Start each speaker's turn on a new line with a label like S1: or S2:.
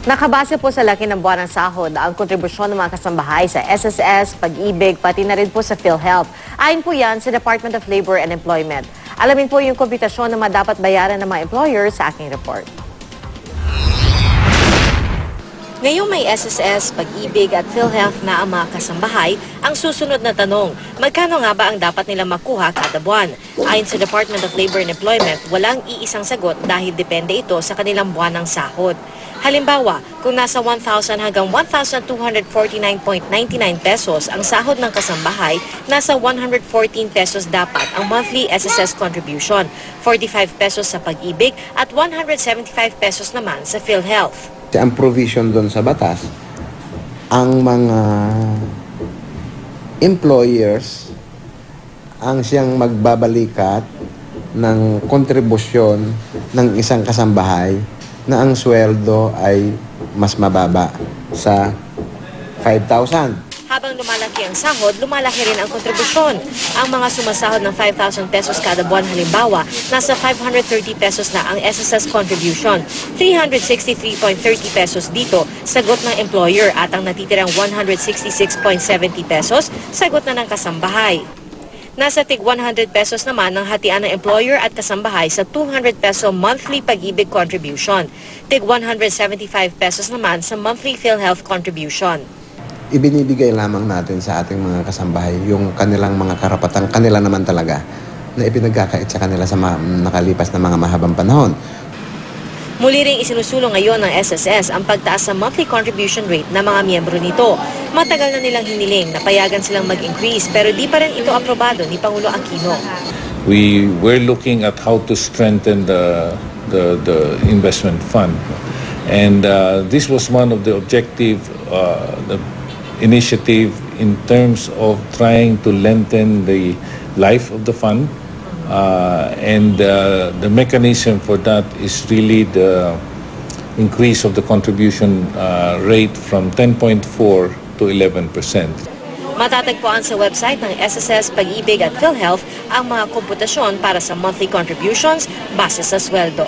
S1: Nakabase po sa laki ng buwan ng sahod ang kontribusyon ng mga kasambahay sa SSS, Pag-ibig, pati na rin po sa PhilHealth. Ayon po yan sa Department of Labor and Employment. Alamin po yung komputasyon na dapat bayaran ng mga employer sa aking report. Ngayong may SSS, Pag-ibig at PhilHealth na ang mga kasambahay, ang susunod na tanong, magkano nga ba ang dapat nilang makuha kada buwan? Ayon sa Department of Labor and Employment, walang iisang sagot dahil depende ito sa kanilang buwan ng sahod. Halimbawa, kung nasa 1,000 hanggang 1,249.99 pesos ang sahod ng kasambahay, nasa 114 pesos dapat ang monthly SSS contribution, 45 pesos sa Pag-ibig at 175 pesos naman sa PhilHealth.
S2: Ang provision doon sa batas, ang mga employers ang siyang magbabalikat ng kontribusyon ng isang kasambahay na ang sweldo ay mas mababa sa 5,000.
S1: Habang lumalaki ang sahod, lumalaki rin ang kontribusyon. Ang mga sumasahod ng 5,000 pesos kada buwan halimbawa, nasa 530 pesos na ang SSS contribution. 363.30 pesos dito, sagot ng employer at ang natitirang 166.70 pesos, sagot na ng kasambahay. Nasa tig 100 pesos naman ang hatian ng employer at kasambahay sa 200 peso monthly Pag-ibig contribution. Tig 175 pesos naman sa monthly PhilHealth contribution.
S2: Ibinibigay lamang natin sa ating mga kasambahay yung kanilang mga karapatan, kanila naman talaga, na ipinagkakait sa kanila sa nakalipas na mga mahabang panahon.
S1: Muli ring isinusulong ngayon ng SSS ang pagtaas sa monthly contribution rate ng mga miyembro nito. Matagal na nilang hiniling na payagan silang mag-increase pero di pa rin ito aprobado ni Pangulo Aquino.
S3: We were looking at how to strengthen the investment fund. And this was one of the the initiative in terms of trying to lengthen the life of the fund. And the mechanism for that is really the increase of the contribution rate from 10.4 to 11%.
S1: Matatagpuan sa website ng SSS, Pag-ibig at PhilHealth ang mga komputasyon para sa monthly contributions base sa sweldo.